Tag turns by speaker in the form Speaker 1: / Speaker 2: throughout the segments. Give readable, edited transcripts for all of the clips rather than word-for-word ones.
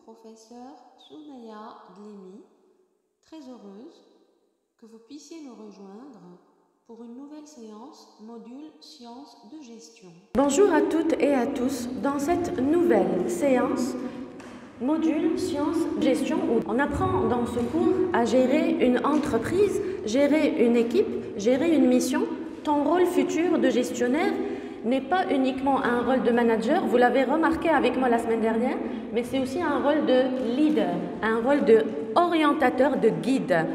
Speaker 1: professeur Sounaya Dlemi, très heureuse que vous puissiez nous rejoindre pour une nouvelle séance module sciences de gestion.
Speaker 2: Bonjour à toutes et à tous. Dans cette nouvelle séance module sciences de gestion, où on apprend dans ce cours à gérer une entreprise, gérer une équipe, gérer une mission. Ton rôle futur de gestionnaire n'est pas uniquement un rôle de manager, vous l'avez remarqué avec moi la semaine dernière, mais c'est aussi un rôle de leader, un rôle de orientateur, de guide,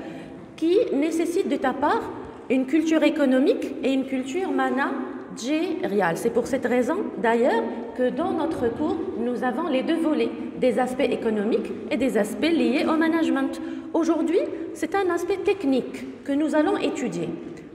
Speaker 2: qui nécessite de ta part une culture économique et une culture managériale. C'est pour cette raison d'ailleurs que dans notre cours, nous avons les deux volets, des aspects économiques et des aspects liés au management. Aujourd'hui, c'est un aspect technique que nous allons étudier.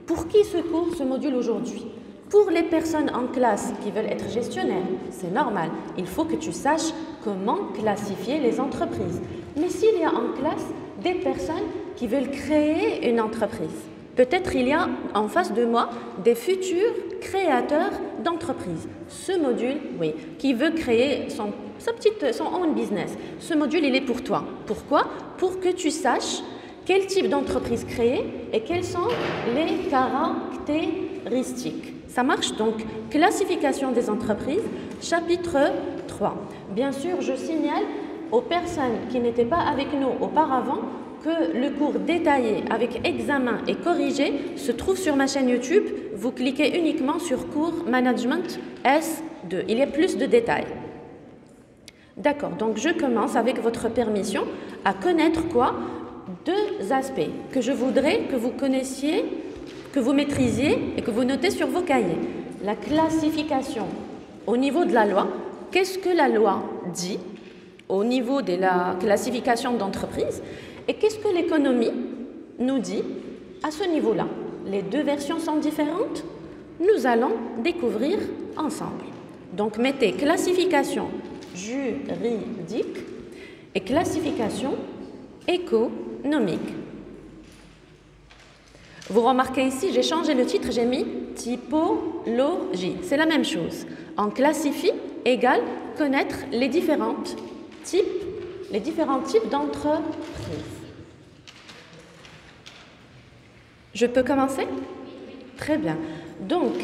Speaker 2: Pour qui ce cours, ce module aujourd'hui? Pour les personnes en classe qui veulent être gestionnaires, c'est normal. Il faut que tu saches comment classifier les entreprises. Mais s'il y a en classe des personnes qui veulent créer une entreprise, peut-être il y a en face de moi des futurs créateurs d'entreprises. Ce module, oui, qui veut créer son own business. Ce module, il est pour toi. Pourquoi? Pour que tu saches quel type d'entreprise créer et quelles sont les caractéristiques. Ça marche donc. Classification des entreprises, chapitre 3. Bien sûr, je signale aux personnes qui n'étaient pas avec nous auparavant que le cours détaillé avec examen et corrigé se trouve sur ma chaîne YouTube. Vous cliquez uniquement sur cours Management S2. Il y a plus de détails. D'accord, donc je commence avec votre permission à connaître quoi? Deux aspects que je voudrais que vous connaissiez, que vous maîtrisiez et que vous notez sur vos cahiers. La classification au niveau de la loi. Qu'est-ce que la loi dit au niveau de la classification d'entreprise? Et qu'est-ce que l'économie nous dit à ce niveau-là? Les deux versions sont différentes. Nous allons découvrir ensemble. Donc, mettez classification juridique et classification économique. Vous remarquez ici, j'ai changé le titre, j'ai mis typologie. C'est la même chose. En classifie égale connaître les différents types d'entreprises. Je peux commencer? Très bien. Donc,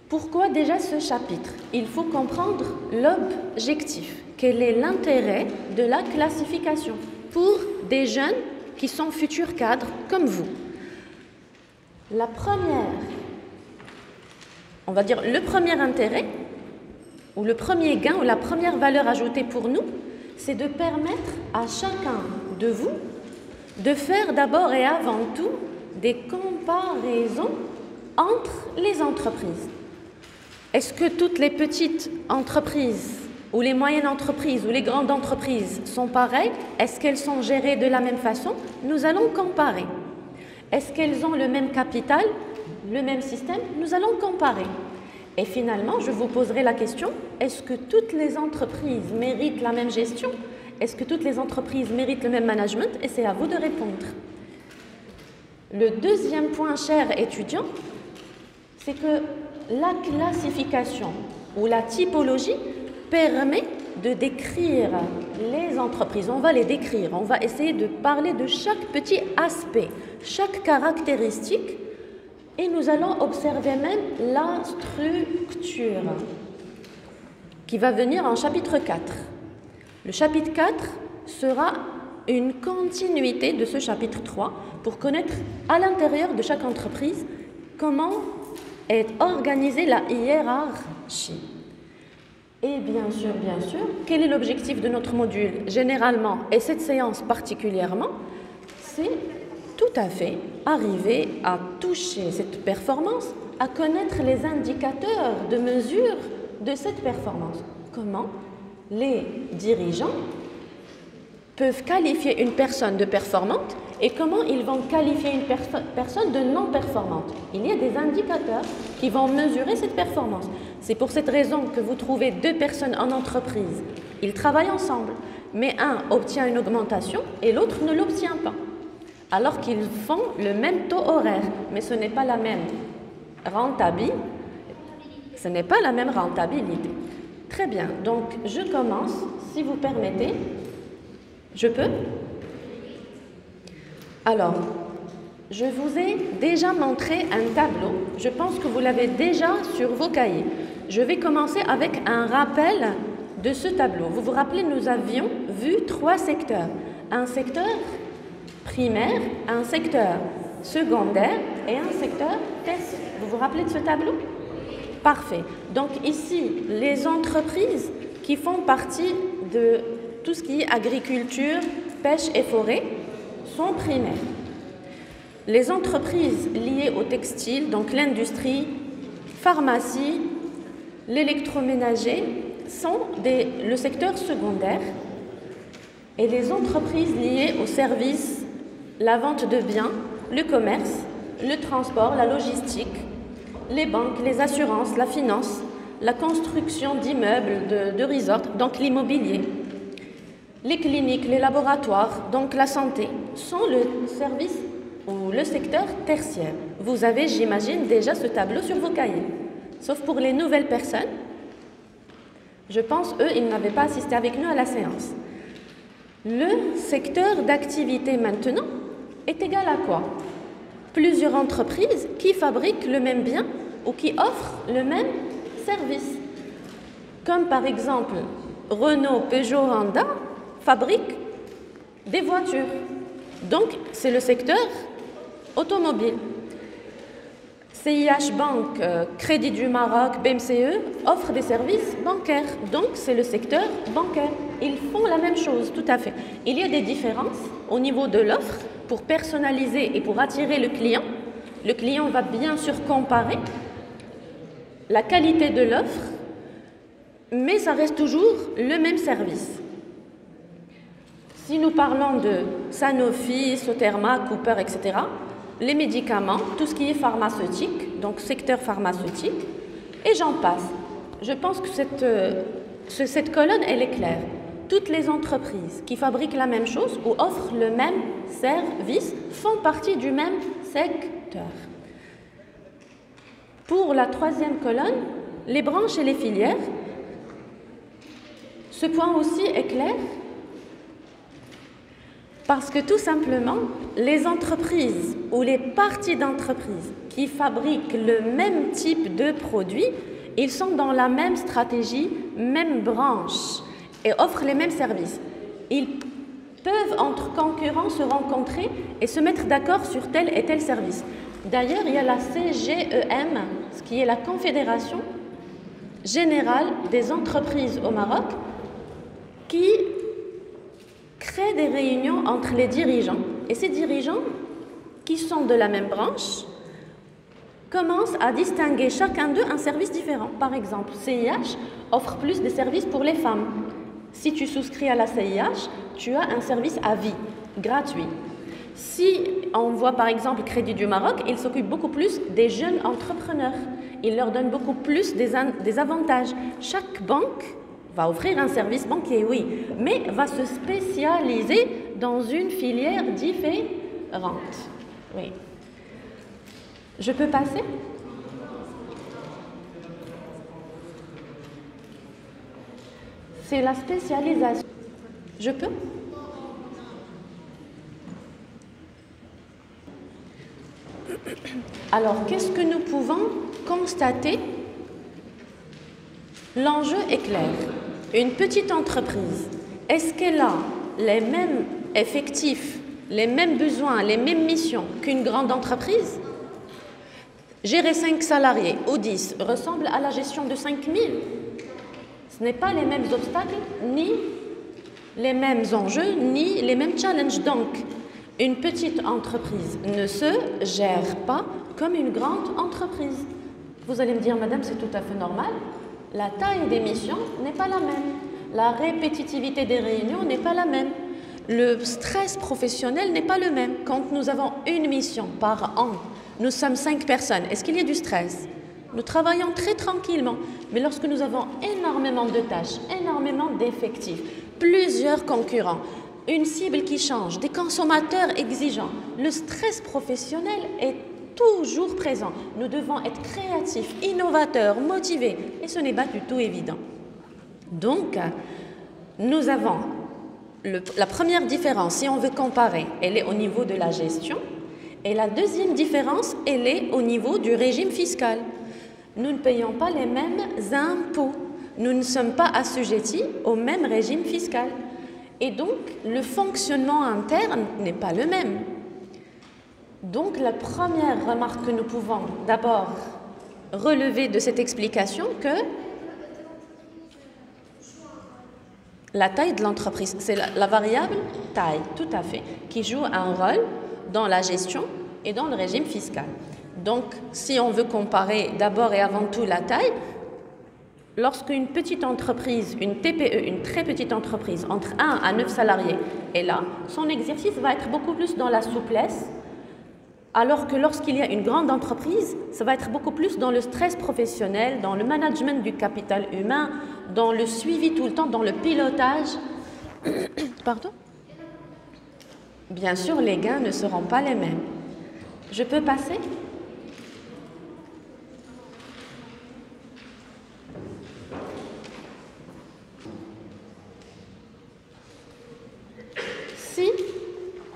Speaker 2: pourquoi déjà ce chapitre? Il faut comprendre l'objectif. Quel est l'intérêt de la classification pour des jeunes qui sont futurs cadres comme vous? La première, on va dire le premier intérêt, ou le premier gain, ou la première valeur ajoutée pour nous, c'est de permettre à chacun de vous de faire d'abord et avant tout des comparaisons entre les entreprises. Est-ce que toutes les petites entreprises ou les moyennes entreprises ou les grandes entreprises sont pareilles? Est-ce qu'elles sont gérées de la même façon? Nous allons comparer. Est-ce qu'elles ont le même capital, le même système? Nous allons comparer. Et finalement, je vous poserai la question, est-ce que toutes les entreprises méritent la même gestion? Est-ce que toutes les entreprises méritent le même management? Et c'est à vous de répondre. Le deuxième point, chers étudiants, c'est que la classification ou la typologie permet de décrire les entreprises. On va les décrire, on va essayer de parler de chaque petit aspect, chaque caractéristique, et nous allons observer même la structure qui va venir en chapitre 4. Le chapitre 4 sera une continuité de ce chapitre 3 pour connaître à l'intérieur de chaque entreprise comment est organisée la hiérarchie. Et bien sûr, quel est l'objectif de notre module généralement et cette séance particulièrement? C'est tout à fait arriver à toucher cette performance, à connaître les indicateurs de mesure de cette performance. Comment les dirigeants peuvent qualifier une personne de performante et comment ils vont qualifier une personne de non performante. Il y a des indicateurs qui vont mesurer cette performance. C'est pour cette raison que vous trouvez deux personnes en entreprise. Ils travaillent ensemble, mais un obtient une augmentation et l'autre ne l'obtient pas. Alors qu'ils font le même taux horaire, mais ce n'est pas la même rentabilité. Ce n'est pas la même rentabilité. Très bien, donc je commence, si vous permettez, Je peux? Alors, je vous ai déjà montré un tableau. Je pense que vous l'avez déjà sur vos cahiers. Je vais commencer avec un rappel de ce tableau. Vous vous rappelez, nous avions vu 3 secteurs. Un secteur primaire, un secteur secondaire et un secteur tertiaire. Vous vous rappelez de ce tableau? Parfait. Donc ici, les entreprises qui font partie de tout ce qui est agriculture, pêche et forêt sont primaires. Les entreprises liées au textile, donc l'industrie, pharmacie, l'électroménager, sont le secteur secondaire. Et les entreprises liées aux services, la vente de biens, le commerce, le transport, la logistique, les banques, les assurances, la finance, la construction d'immeubles, de resorts, donc l'immobilier, les cliniques, les laboratoires, donc la santé, sont le service ou le secteur tertiaire. Vous avez, j'imagine, déjà ce tableau sur vos cahiers. Sauf pour les nouvelles personnes. Je pense, eux, ils n'avaient pas assisté avec nous à la séance. Le secteur d'activité maintenant est égal à quoi? Plusieurs entreprises qui fabriquent le même bien ou qui offrent le même service. Comme par exemple, Renault, Peugeot, Honda fabriquent des voitures. Donc, c'est le secteur automobile. CIH Bank, Crédit du Maroc, BMCE offrent des services bancaires. Donc, c'est le secteur bancaire. Ils font la même chose, tout à fait. Il y a des différences au niveau de l'offre pour personnaliser et pour attirer le client. Le client va bien sûr comparer la qualité de l'offre, mais ça reste toujours le même service. Si nous parlons de Sanofi, Soterma, Cooper, etc., les médicaments, tout ce qui est pharmaceutique, donc secteur pharmaceutique, et j'en passe. Je pense que cette colonne, elle est claire. Toutes les entreprises qui fabriquent la même chose ou offrent le même service font partie du même secteur. Pour la 3e colonne, les branches et les filières, ce point aussi est clair parce que tout simplement, les entreprises ou les parties d'entreprises qui fabriquent le même type de produit, ils sont dans la même stratégie, même branche et offrent les mêmes services. Ils peuvent, entre concurrents, se rencontrer et se mettre d'accord sur tel et tel service. D'ailleurs, il y a la CGEM, ce qui est la Confédération générale des entreprises au Maroc, qui crée des réunions entre les dirigeants. Et ces dirigeants, qui sont de la même branche, commencent à distinguer chacun d'eux un service différent. Par exemple, CIH offre plus de services pour les femmes. Si tu souscris à la CIH, tu as un service à vie, gratuit. Si on voit par exemple Crédit du Maroc, il s'occupe beaucoup plus des jeunes entrepreneurs. Il leur donne beaucoup plus des avantages. Chaque banque va offrir un service banquier, oui, mais va se spécialiser dans une filière différente. Oui. Je peux passer? C'est la spécialisation. Je peux? Alors, qu'est-ce que nous pouvons constater? L'enjeu est clair. Une petite entreprise, est-ce qu'elle a les mêmes effectifs, les mêmes besoins, les mêmes missions qu'une grande entreprise? Gérer 5 salariés ou 10 ressemble à la gestion de 5000. Ce n'est pas les mêmes obstacles, ni les mêmes enjeux, ni les mêmes challenges. Donc, une petite entreprise ne se gère pas comme une grande entreprise. Vous allez me dire, madame, c'est tout à fait normal. La taille des missions n'est pas la même. La répétitivité des réunions n'est pas la même. Le stress professionnel n'est pas le même. Quand nous avons une mission par an, nous sommes 5 personnes. Est-ce qu'il y a du stress? Nous travaillons très tranquillement. Mais lorsque nous avons énormément de tâches, énormément d'effectifs, plusieurs concurrents, une cible qui change, des consommateurs exigeants, le stress professionnel est toujours présent. Nous devons être créatifs, innovateurs, motivés. Et ce n'est pas du tout évident. Donc, nous avons La première différence, si on veut comparer, elle est au niveau de la gestion. Et la deuxième différence, elle est au niveau du régime fiscal. Nous ne payons pas les mêmes impôts. Nous ne sommes pas assujettis au même régime fiscal. Et donc, le fonctionnement interne n'est pas le même. Donc, la première remarque que nous pouvons d'abord relever de cette explication, que la taille de l'entreprise, c'est la variable taille, tout à fait, qui joue un rôle dans la gestion et dans le régime fiscal. Donc, si on veut comparer d'abord et avant tout la taille, lorsqu'une petite entreprise, une TPE, une très petite entreprise, entre 1 à 9 salariés est là, son exercice va être beaucoup plus dans la souplesse, alors que lorsqu'il y a une grande entreprise, ça va être beaucoup plus dans le stress professionnel, dans le management du capital humain, dans le suivi tout le temps, dans le pilotage. Pardon ? Bien sûr, les gains ne seront pas les mêmes. Je peux passer ? Si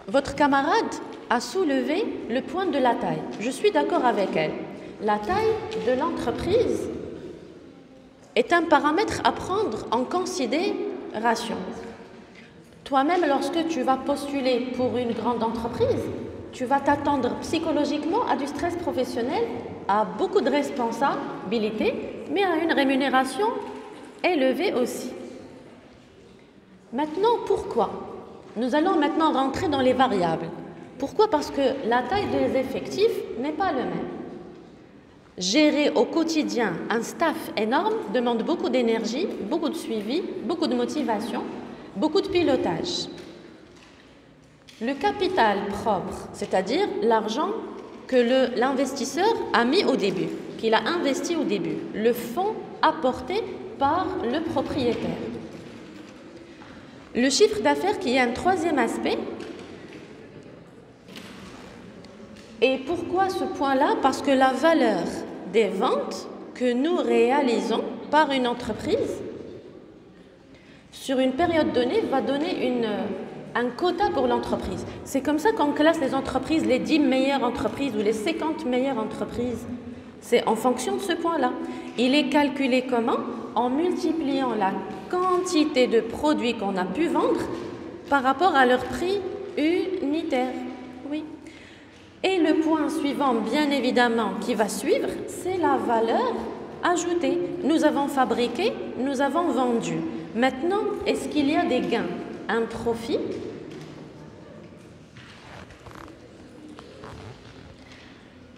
Speaker 2: votre camarade a soulevé le point de la taille, je suis d'accord avec elle. La taille de l'entreprise est un paramètre à prendre en considération. Toi-même, lorsque tu vas postuler pour une grande entreprise, tu vas t'attendre psychologiquement à du stress professionnel, à beaucoup de responsabilités, mais à une rémunération élevée aussi. Maintenant, pourquoi ? Nous allons maintenant rentrer dans les variables. Pourquoi ? Parce que la taille des effectifs n'est pas le même. Gérer au quotidien un staff énorme demande beaucoup d'énergie, beaucoup de suivi, beaucoup de motivation, beaucoup de pilotage. Le capital propre, c'est-à-dire l'argent que l'investisseur a mis au début, qu'il a investi au début, le fonds apporté par le propriétaire. Le chiffre d'affaires qui est un troisième aspect. Et pourquoi ce point-là ? Parce que la valeur des ventes que nous réalisons par une entreprise sur une période donnée va donner un quota pour l'entreprise. C'est comme ça qu'on classe les entreprises, les 10 meilleures entreprises ou les 50 meilleures entreprises. C'est en fonction de ce point-là. Il est calculé comment ? En multipliant la quantité de produits qu'on a pu vendre par rapport à leur prix unitaire. Oui. Et le point suivant, bien évidemment, qui va suivre, c'est la valeur ajoutée. Nous avons fabriqué, nous avons vendu. Maintenant, est-ce qu'il y a des gains, un profit ?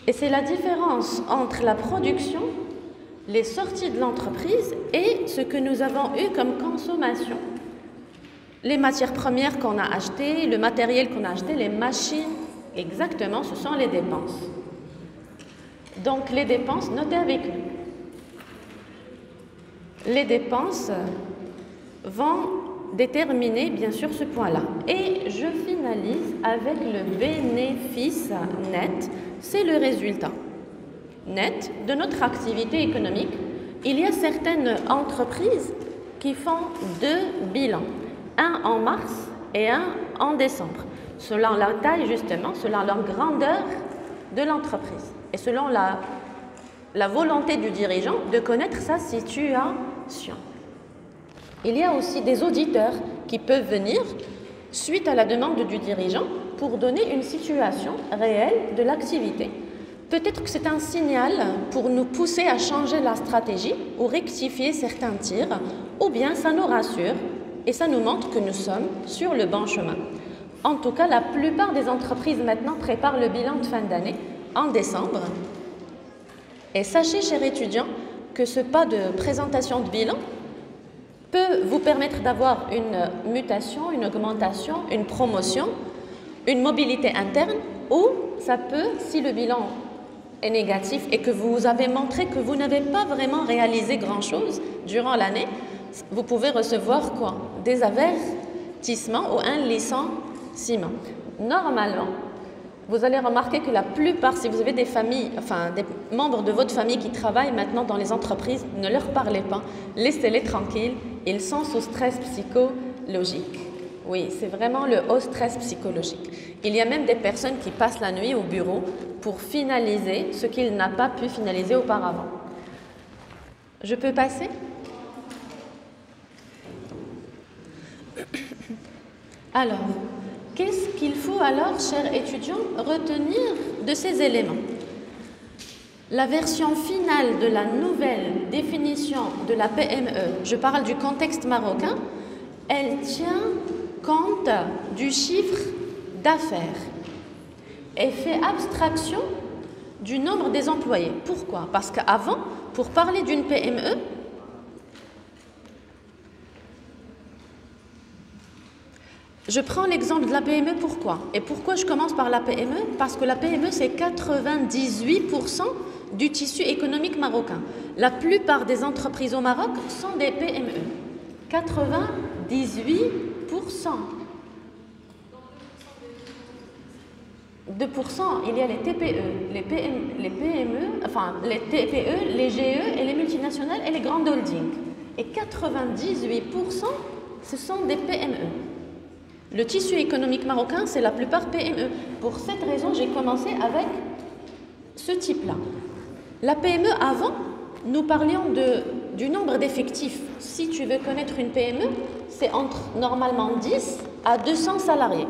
Speaker 2: Et c'est la différence entre la production, les sorties de l'entreprise et ce que nous avons eu comme consommation. Les matières premières qu'on a achetées, le matériel qu'on a acheté, les machines, exactement, ce sont les dépenses. Donc les dépenses, notez avec nous. Les dépenses vont déterminer bien sûr ce point-là. Et je finalise avec le bénéfice net, c'est le résultat net de notre activité économique. Il y a certaines entreprises qui font 2 bilans, un en mars et un en décembre, selon la taille justement, selon la grandeur de l'entreprise et selon la volonté du dirigeant de connaître sa situation. Il y a aussi des auditeurs qui peuvent venir suite à la demande du dirigeant pour donner une situation réelle de l'activité. Peut-être que c'est un signal pour nous pousser à changer la stratégie ou rectifier certains tirs, ou bien ça nous rassure et ça nous montre que nous sommes sur le bon chemin. En tout cas, la plupart des entreprises maintenant préparent le bilan de fin d'année en décembre. Et sachez, chers étudiants, que ce pas de présentation de bilan peut vous permettre d'avoir une mutation, une augmentation, une promotion, une mobilité interne, ou ça peut, si le bilan est négatif et que vous avez montré que vous n'avez pas vraiment réalisé grand-chose durant l'année, vous pouvez recevoir quoi ? Des avertissements ou un licenciement. Normalement, vous allez remarquer que la plupart, si vous avez des familles, enfin des membres de votre famille qui travaillent maintenant dans les entreprises, ne leur parlez pas, laissez-les tranquilles, ils sont sous stress psychologique. Oui, c'est vraiment le haut stress psychologique. Il y a même des personnes qui passent la nuit au bureau pour finaliser ce qu'il n'a pas pu finaliser auparavant. Je peux passer? Alors, qu'est-ce qu'il faut alors, chers étudiants, retenir de ces éléments? La version finale de la nouvelle définition de la PME, je parle du contexte marocain, elle tient compte du chiffre d'affaires et fait abstraction du nombre des employés. Pourquoi? Parce qu'avant, pour parler d'une PME, je prends l'exemple de la PME, pourquoi? Et pourquoi je commence par la PME? Parce que la PME, c'est 98% du tissu économique marocain. La plupart des entreprises au Maroc sont des PME. 98%. 2%, il y a les TPE, les PME, enfin les TPE, les GE et les multinationales et les grandes holdings. Et 98%, ce sont des PME. Le tissu économique marocain, c'est la plupart PME. Pour cette raison, j'ai commencé avec ce type-là. La PME, avant, nous parlions du nombre d'effectifs. Si tu veux connaître une PME, c'est entre normalement 10 à 200 salariés.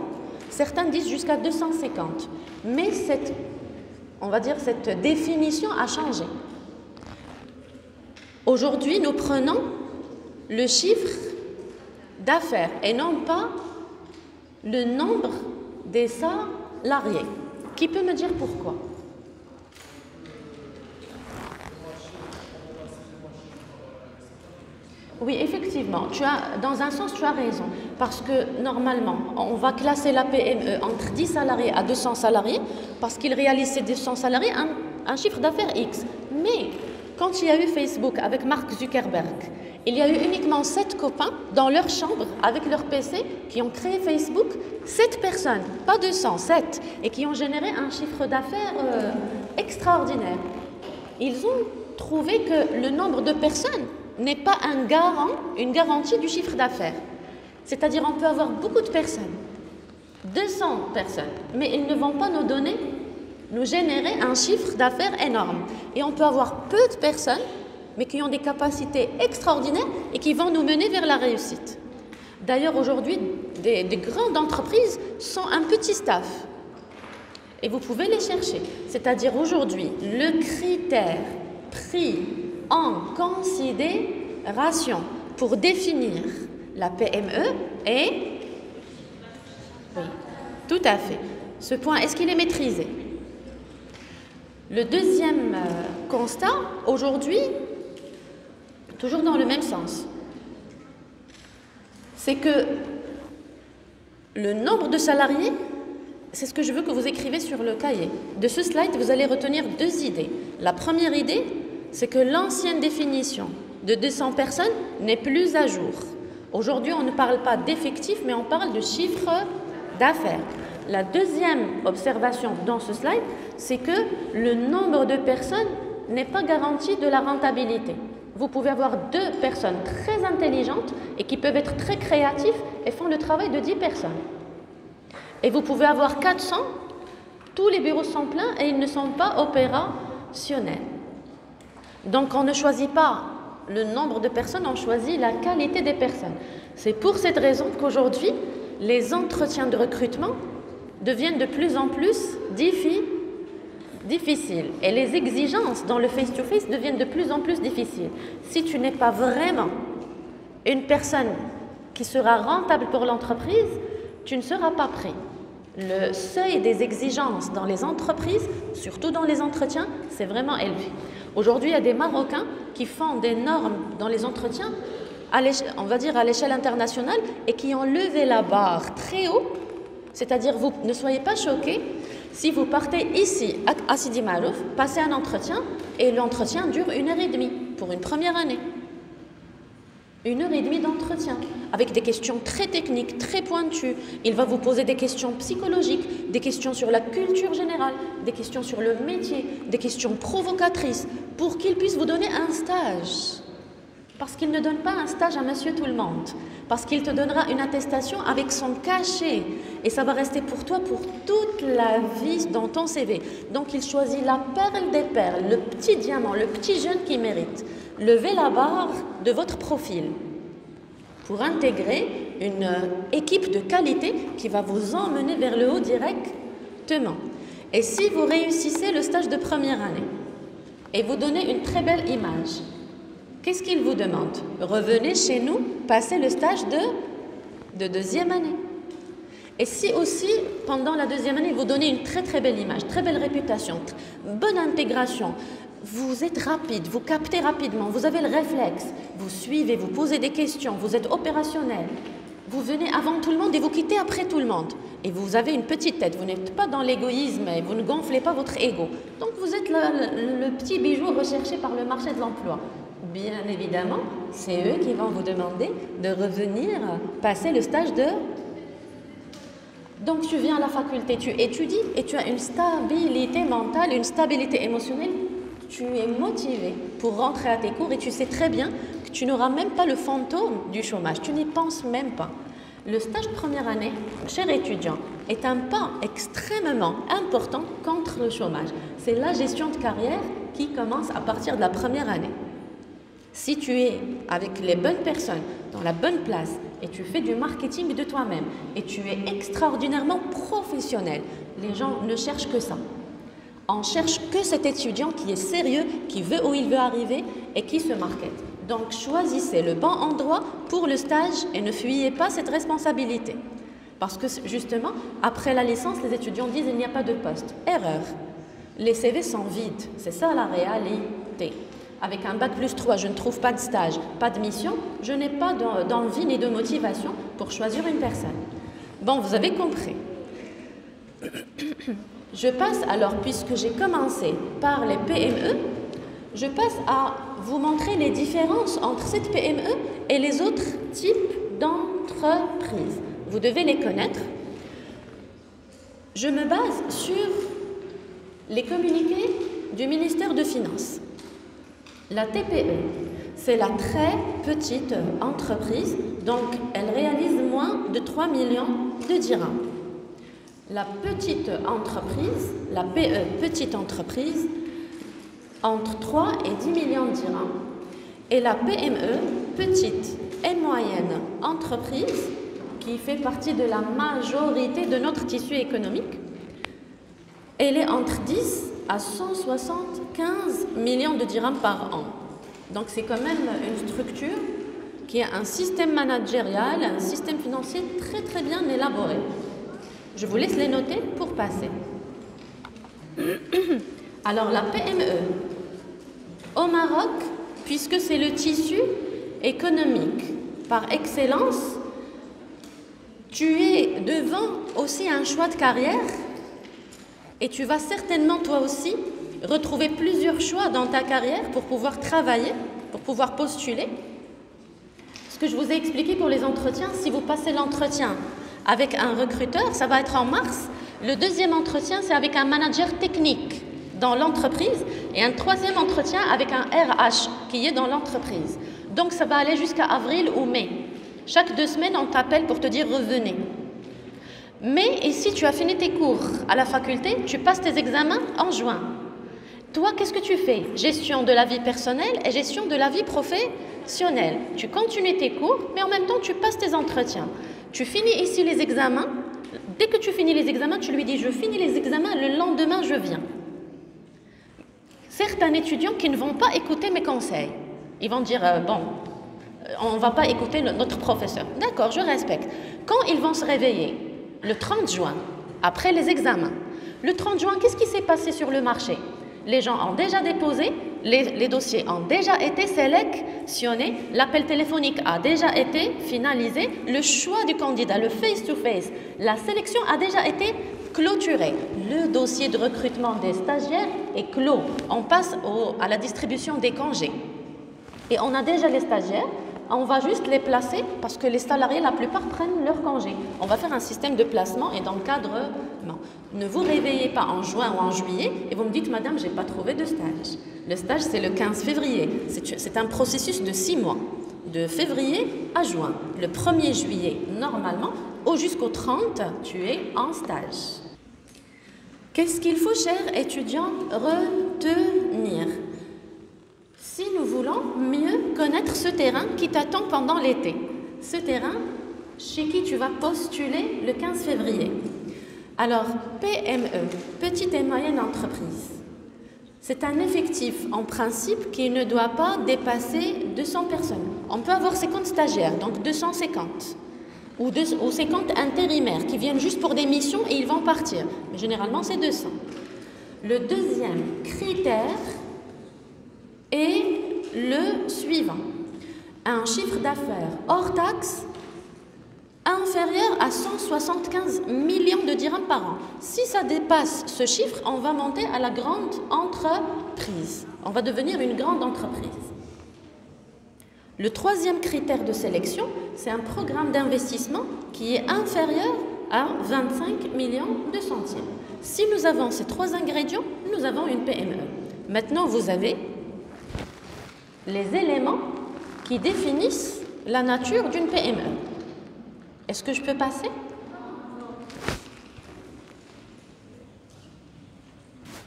Speaker 2: Certains disent jusqu'à 250. Mais on va dire cette définition a changé. Aujourd'hui, nous prenons le chiffre d'affaires et non pas le nombre des salariés. Qui peut me dire pourquoi? Oui, effectivement, dans un sens, tu as raison. Parce que normalement, on va classer la PME entre 10 salariés à 200 salariés parce qu'ils réalisent ces 200 salariés un chiffre d'affaires X. Mais quand il y a eu Facebook avec Mark Zuckerberg, il y a eu uniquement 7 copains dans leur chambre avec leur PC qui ont créé Facebook. 7 personnes, pas 200, 7, et qui ont généré un chiffre d'affaires extraordinaire. Ils ont trouvé que le nombre de personnes n'est pas une garantie du chiffre d'affaires. C'est-à-dire on peut avoir beaucoup de personnes, 200 personnes, mais ils ne vont pas nous générer un chiffre d'affaires énorme. Et on peut avoir peu de personnes, mais qui ont des capacités extraordinaires et qui vont nous mener vers la réussite. D'ailleurs, aujourd'hui, des grandes entreprises sont un petit staff. Et vous pouvez les chercher. C'est-à-dire aujourd'hui, le critère pris en considération pour définir la PME est... Oui, tout à fait. Ce point, est-ce qu'il est maîtrisé? Le deuxième constat, aujourd'hui, toujours dans le même sens, c'est que le nombre de salariés, c'est ce que je veux que vous écrivez sur le cahier. De ce slide, vous allez retenir 2 idées. La première idée, c'est que l'ancienne définition de 200 personnes n'est plus à jour. Aujourd'hui, on ne parle pas d'effectifs, mais on parle de chiffre d'affaires. La deuxième observation dans ce slide, c'est que le nombre de personnes n'est pas garanti de la rentabilité. Vous pouvez avoir 2 personnes très intelligentes et qui peuvent être très créatifs et font le travail de 10 personnes. Et vous pouvez avoir 400, tous les bureaux sont pleins et ils ne sont pas opérationnels. Donc on ne choisit pas le nombre de personnes, on choisit la qualité des personnes. C'est pour cette raison qu'aujourd'hui, les entretiens de recrutement deviennent de plus en plus difficiles. Et les exigences dans le face-to-face deviennent de plus en plus difficiles. Si tu n'es pas vraiment une personne qui sera rentable pour l'entreprise, tu ne seras pas pris. Le seuil des exigences dans les entreprises, surtout dans les entretiens, c'est vraiment élevé. Aujourd'hui, il y a des Marocains qui font des normes dans les entretiens, on va dire à l'échelle internationale, et qui ont levé la barre très haut. C'est-à-dire, vous ne soyez pas choqués si vous partez ici, à Sidi Maalouf, passez un entretien, et l'entretien dure 1h30 pour une première année. 1h30 d'entretien, avec des questions très techniques, très pointues. Il va vous poser des questions psychologiques, des questions sur la culture générale, des questions sur le métier, des questions provocatrices, pour qu'il puisse vous donner un stage. Parce qu'il ne donne pas un stage à monsieur tout le monde. Parce qu'il te donnera une attestation avec son cachet. Et ça va rester pour toi pour toute la vie dans ton CV. Donc il choisit la perle des perles, le petit diamant, le petit jeune qui mérite. Levez la barre de votre profil pour intégrer une équipe de qualité qui va vous emmener vers le haut directement. Et si vous réussissez le stage de première année et vous donnez une très belle image, qu'est-ce qu'il vous demande? Revenez chez nous, passez le stage de deuxième année. Et si aussi, pendant la deuxième année, vous donnez une très très belle image, très belle réputation, bonne intégration, vous êtes rapide, vous captez rapidement, vous avez le réflexe, vous suivez, vous posez des questions, vous êtes opérationnel, vous venez avant tout le monde et vous quittez après tout le monde. Et vous avez une petite tête, vous n'êtes pas dans l'égoïsme et vous ne gonflez pas votre ego. Donc vous êtes le petit bijou recherché par le marché de l'emploi. Bien évidemment, c'est eux qui vont vous demander de revenir passer le stage de... Donc tu viens à la faculté, tu étudies et tu as une stabilité mentale, une stabilité émotionnelle. Tu es motivé pour rentrer à tes cours et tu sais très bien que tu n'auras même pas le fantôme du chômage. Tu n'y penses même pas. Le stage de première année, cher étudiant, est un pas extrêmement important contre le chômage. C'est la gestion de carrière qui commence à partir de la première année. Si tu es avec les bonnes personnes, dans la bonne place, et tu fais du marketing de toi-même, et tu es extraordinairement professionnel, les gens ne cherchent que ça. On cherche que cet étudiant qui est sérieux, qui veut où il veut arriver et qui se market. Donc choisissez le bon endroit pour le stage et ne fuyez pas cette responsabilité. Parce que justement, après la licence, les étudiants disent qu'il n'y a pas de poste. Erreur. Les CV sont vides, c'est ça la réalité. Avec un bac plus 3, je ne trouve pas de stage, pas de mission, je n'ai pas d'envie ni de motivation pour choisir une personne. Bon, vous avez compris. Je passe alors, puisque j'ai commencé par les PME, je passe à vous montrer les différences entre cette PME et les autres types d'entreprises. Vous devez les connaître. Je me base sur les communiqués du ministère de Finances. La TPE, c'est la très petite entreprise, donc elle réalise moins de 3 millions de dirhams. La petite entreprise, la PE, petite entreprise, entre 3 et 10 millions de dirhams. Et la PME, petite et moyenne entreprise, qui fait partie de la majorité de notre tissu économique, elle est entre 10 à 175 millions de dirhams par an. Donc c'est quand même une structure qui a un système managérial, un système financier très très bien élaboré. Je vous laisse les noter pour passer. Alors la PME, au Maroc, puisque c'est le tissu économique par excellence, tu es devant aussi un choix de carrière et tu vas certainement toi aussi retrouver plusieurs choix dans ta carrière pour pouvoir travailler, pour pouvoir postuler. Ce que je vous ai expliqué pour les entretiens, si vous passez l'entretien avec un recruteur, ça va être en mars. Le deuxième entretien, c'est avec un manager technique dans l'entreprise et un troisième entretien avec un RH qui est dans l'entreprise. Donc ça va aller jusqu'à avril ou mai. Chaque 2 semaines, on t'appelle pour te dire revenez. Mais ici, tu as fini tes cours à la faculté, tu passes tes examens en juin. Toi, qu'est-ce que tu fais? Gestion de la vie personnelle et gestion de la vie professionnelle. Tu continues tes cours, mais en même temps, tu passes tes entretiens. Tu finis ici les examens. Dès que tu finis les examens, tu lui dis « je finis les examens, le lendemain, je viens ». Certains étudiants qui ne vont pas écouter mes conseils. Ils vont dire « bon, on ne va pas écouter notre professeur ». D'accord, je respecte. Quand ils vont se réveiller? Le 30 juin, après les examens. Le 30 juin, qu'est-ce qui s'est passé sur le marché? Les gens ont déjà déposé, les dossiers ont déjà été sélectionnés, l'appel téléphonique a déjà été finalisé, le choix du candidat, le face-to-face, la sélection a déjà été clôturée. Le dossier de recrutement des stagiaires est clos. On passe à la distribution des congés. Et on a déjà les stagiaires, on va juste les placer parce que les salariés, la plupart, prennent leur congé. On va faire un système de placement et d'encadrement. Ne vous réveillez pas en juin ou en juillet et vous me dites, madame, je n'ai pas trouvé de stage. Le stage, c'est le 15 février. C'est un processus de 6 mois, de février à juin. Le 1er juillet, normalement, ou jusqu'au 30, tu es en stage. Qu'est-ce qu'il faut, chers étudiants, retenir? Si nous voulons mieux connaître ce terrain qui t'attend pendant l'été, ce terrain chez qui tu vas postuler le 15 février. Alors, PME, petite et moyenne entreprise, c'est un effectif en principe qui ne doit pas dépasser 200 personnes. On peut avoir 50 stagiaires, donc 250. Ou 50 intérimaires qui viennent juste pour des missions et ils vont partir. Mais généralement, c'est 200. Le deuxième critère est le suivant. Un chiffre d'affaires hors taxe inférieur à 175 millions de dirhams par an. Si ça dépasse ce chiffre, on va monter à la grande entreprise. On va devenir une grande entreprise. Le troisième critère de sélection, c'est un programme d'investissement qui est inférieur à 25 millions de centimes. Si nous avons ces 3 ingrédients, nous avons une PME. Maintenant, vous avez les éléments qui définissent la nature d'une PME. Est-ce que je peux passer?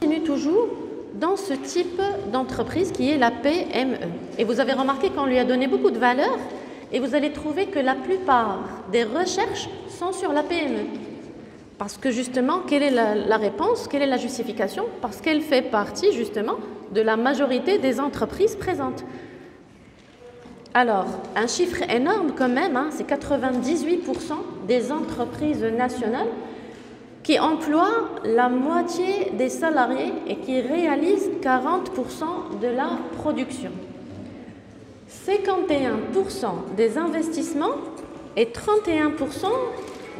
Speaker 2: On continue toujours dans ce type d'entreprise qui est la PME. Et vous avez remarqué qu'on lui a donné beaucoup de valeur et vous allez trouver que la plupart des recherches sont sur la PME. Parce que justement, quelle est la réponse? Quelle est la justification? Parce qu'elle fait partie justement de la majorité des entreprises présentes. Alors, un chiffre énorme quand même, hein, c'est 98% des entreprises nationales qui emploient la moitié des salariés et qui réalisent 40% de la production. 51% des investissements et 31%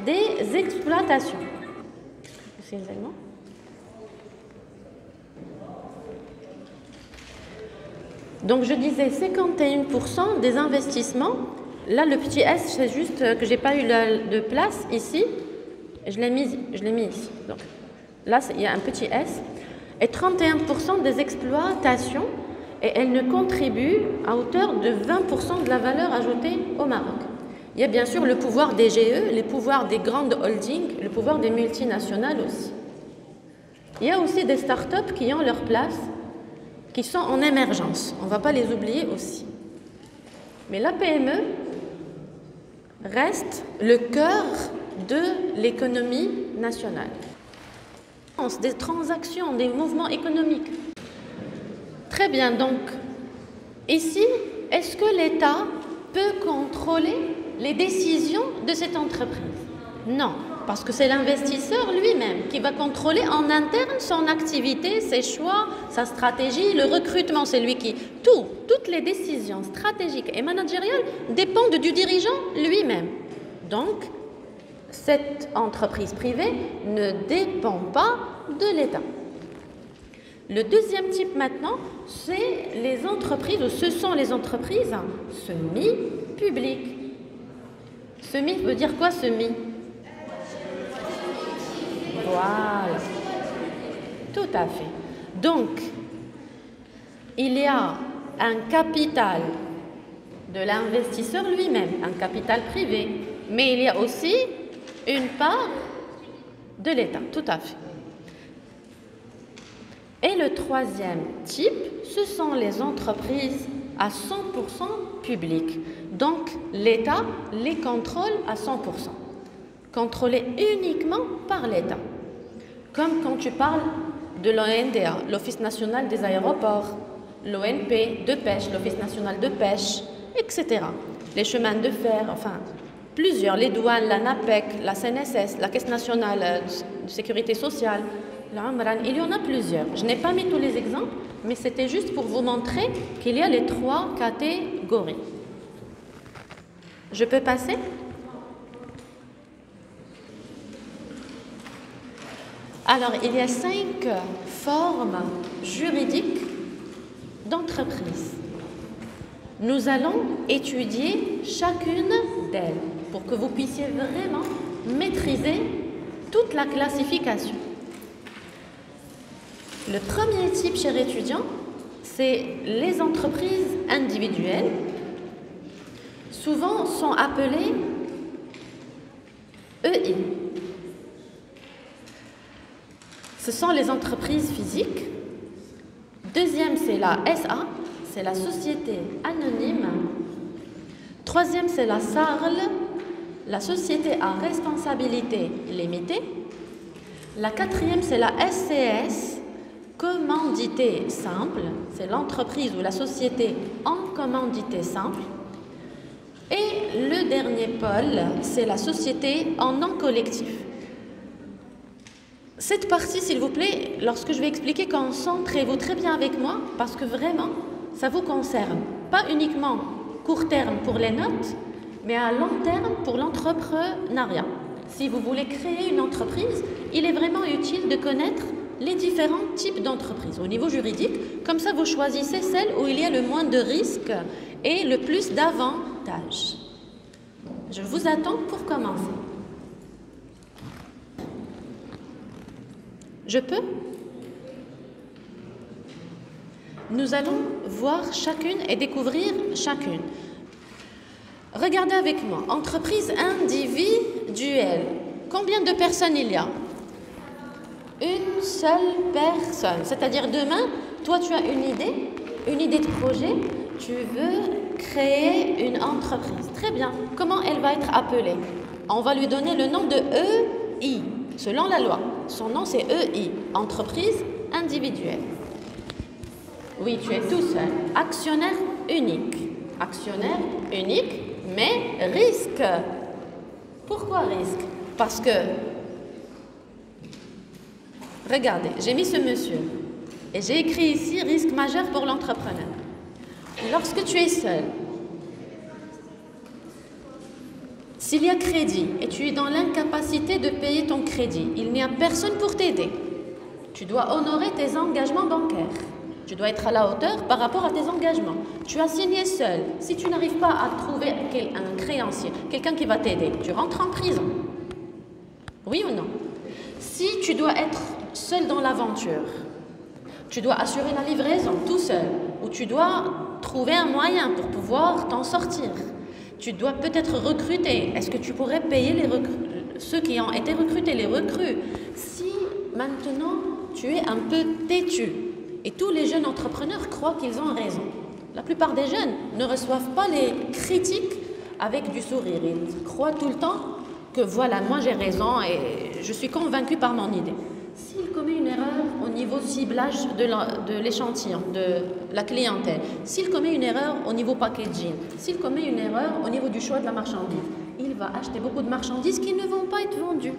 Speaker 2: des exploitations. Donc je disais 51% des investissements. Là, le petit S, c'est juste que je n'ai pas eu de place ici. Je l'ai mis ici. Donc, là, il y a un petit S. Et 31% des exploitations, et elles ne contribuent à hauteur de 20% de la valeur ajoutée au Maroc. Il y a bien sûr le pouvoir des GE, les pouvoirs des grandes holdings, le pouvoir des multinationales aussi. Il y a aussi des startups qui ont leur place, qui sont en émergence. On ne va pas les oublier aussi. Mais la PME reste le cœur de l'économie nationale. Des transactions, des mouvements économiques. Très bien, donc, ici, est-ce que l'État peut contrôler les décisions de cette entreprise? Non, parce que c'est l'investisseur lui-même qui va contrôler en interne son activité, ses choix, sa stratégie, le recrutement. C'est lui qui... Toutes les décisions stratégiques et managériales dépendent du dirigeant lui-même. Donc, cette entreprise privée ne dépend pas de l'État. Le deuxième type maintenant, c'est les entreprises, ou ce sont les entreprises semi-publiques. Semi veut dire quoi, semi? Voilà. Tout à fait. Donc, il y a un capital de l'investisseur lui-même, un capital privé, mais il y a aussi une part de l'État, tout à fait. Et le troisième type, ce sont les entreprises à 100% publiques. Donc, l'État les contrôle à 100%. Contrôlées uniquement par l'État. Comme quand tu parles de l'ONDA, l'Office national des aéroports, l'ONP de pêche, l'Office national de pêche, etc. Les chemins de fer, enfin, plusieurs, les douanes, la NAPEC, la CNSS, la Caisse nationale de sécurité sociale, il y en a plusieurs. Je n'ai pas mis tous les exemples, mais c'était juste pour vous montrer qu'il y a les 3 catégories. Je peux passer? Alors, il y a 5 formes juridiques d'entreprise. Nous allons étudier chacune d'elles pour que vous puissiez vraiment maîtriser toute la classification. Le premier type, chers étudiants, c'est les entreprises individuelles, souvent sont appelées EI. Ce sont les entreprises physiques. Deuxième, c'est la SA, c'est la société anonyme. Troisième, c'est la SARL, la société à responsabilité limitée. La quatrième, c'est la SCS, commandité simple, c'est l'entreprise ou la société en commandité simple. Et le dernier pôle, c'est la société en non collectif. Cette partie, s'il vous plaît, lorsque je vais expliquer, concentrez-vous très bien avec moi parce que vraiment, ça vous concerne. Pas uniquement court terme pour les notes, mais à long terme pour l'entrepreneuriat. Si vous voulez créer une entreprise, il est vraiment utile de connaître les différents types d'entreprises. Au niveau juridique, comme ça, vous choisissez celle où il y a le moins de risques et le plus d'avantages. Je vous attends pour commencer. Je peux? Nous allons voir chacune et découvrir chacune. Regardez avec moi. Entreprise individuelle. Combien de personnes il y a? Une seule personne. C'est-à-dire demain, toi tu as une idée de projet, tu veux créer une entreprise. Très bien. Comment elle va être appelée? On va lui donner le nom de EI, selon la loi. Son nom c'est EI, entreprise individuelle. Oui, tu es tout seul. Actionnaire unique. Actionnaire unique, mais risque. Pourquoi risque? Parce que, regardez, j'ai mis ce monsieur et j'ai écrit ici risque majeur pour l'entrepreneur. Lorsque tu es seul, s'il y a crédit et tu es dans l'incapacité de payer ton crédit, il n'y a personne pour t'aider. Tu dois honorer tes engagements bancaires. Tu dois être à la hauteur par rapport à tes engagements. Tu as signé seul. Si tu n'arrives pas à trouver un créancier, quelqu'un qui va t'aider, tu rentres en prison. Oui ou non? Si tu dois être seul dans l'aventure, tu dois assurer la livraison tout seul, ou tu dois trouver un moyen pour pouvoir t'en sortir. Tu dois peut-être recruter. Est-ce que tu pourrais payer ceux qui ont été recrutés, les recrues? Si maintenant tu es un peu têtu, et tous les jeunes entrepreneurs croient qu'ils ont raison. La plupart des jeunes ne reçoivent pas les critiques avec du sourire. Ils croient tout le temps que voilà, moi j'ai raison et je suis convaincu par mon idée. S'il commet une erreur au niveau ciblage de l'échantillon, de la clientèle, s'il commet une erreur au niveau packaging, s'il commet une erreur au niveau du choix de la marchandise, il va acheter beaucoup de marchandises qui ne vont pas être vendues.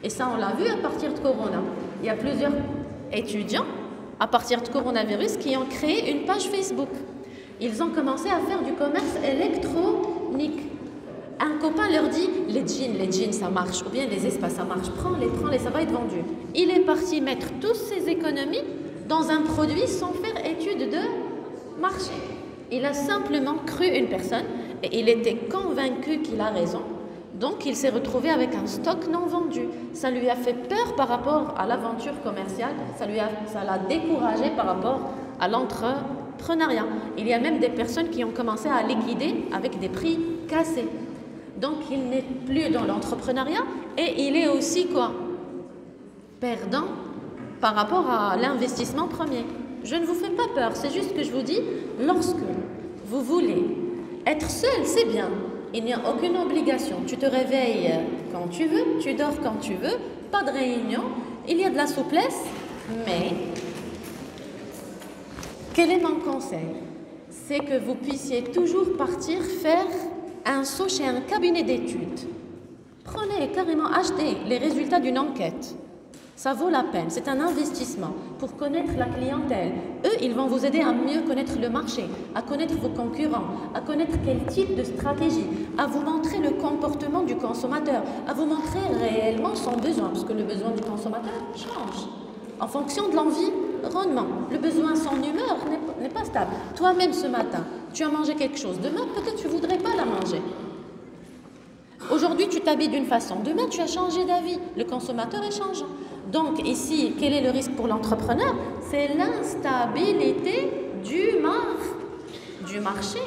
Speaker 2: Et ça, on l'a vu à partir de Corona. Il y a plusieurs étudiants à partir de coronavirus qui ont créé une page Facebook. Ils ont commencé à faire du commerce électronique. Un copain leur dit les jeans ça marche, ou bien les espaces ça marche, prends-les, ça va être vendu. Il est parti mettre toutes ses économies dans un produit sans faire étude de marché. Il a simplement cru une personne et il était convaincu qu'il a raison. Donc, il s'est retrouvé avec un stock non vendu. Ça lui a fait peur par rapport à l'aventure commerciale, ça l'a découragé par rapport à l'entrepreneuriat. Il y a même des personnes qui ont commencé à liquider avec des prix cassés. Donc, il n'est plus dans l'entrepreneuriat et il est aussi quoi? Perdant par rapport à l'investissement premier. Je ne vous fais pas peur, c'est juste que je vous dis, lorsque vous voulez être seul, c'est bien. Il n'y a aucune obligation. Tu te réveilles quand tu veux, tu dors quand tu veux, pas de réunion, il y a de la souplesse, mais quel est mon conseil? C'est que vous puissiez toujours partir faire un saut chez un cabinet d'études. Prenez carrément, achetez les résultats d'une enquête. Ça vaut la peine, c'est un investissement pour connaître la clientèle. Eux, ils vont vous aider à mieux connaître le marché, à connaître vos concurrents, à connaître quel type de stratégie, à vous montrer le comportement du consommateur, à vous montrer réellement son besoin, parce que le besoin du consommateur change en fonction de l'envie environnement. Le besoin sans humeur n'est pas stable. Toi-même ce matin, tu as mangé quelque chose. Demain, peut-être tu ne voudrais pas la manger. Aujourd'hui, tu t'habilles d'une façon. Demain, tu as changé d'avis. Le consommateur est changeant. Donc ici, quel est le risque pour l'entrepreneur? C'est l'instabilité du marché.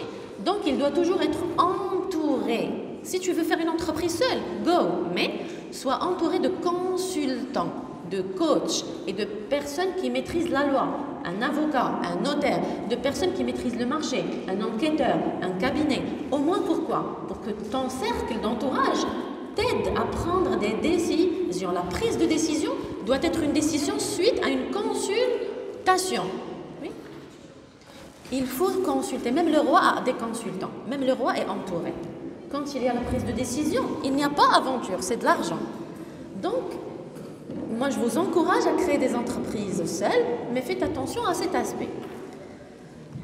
Speaker 2: Donc, il doit toujours être entouré. Si tu veux faire une entreprise seule, go. Mais sois entouré de consultants, de coachs et de personnes qui maîtrisent la loi. Un avocat, un notaire, de personnes qui maîtrisent le marché, un enquêteur, un cabinet. Au moins pourquoi? Pour que ton cercle d'entourage t'aide à prendre des décisions. La prise de décision doit être une décision suite à une consultation. Oui. Il faut consulter. Même le roi a des consultants. Même le roi est entouré. Quand il y a la prise de décision, il n'y a pas aventure, c'est de l'argent. Donc, moi, je vous encourage à créer des entreprises seules, mais faites attention à cet aspect.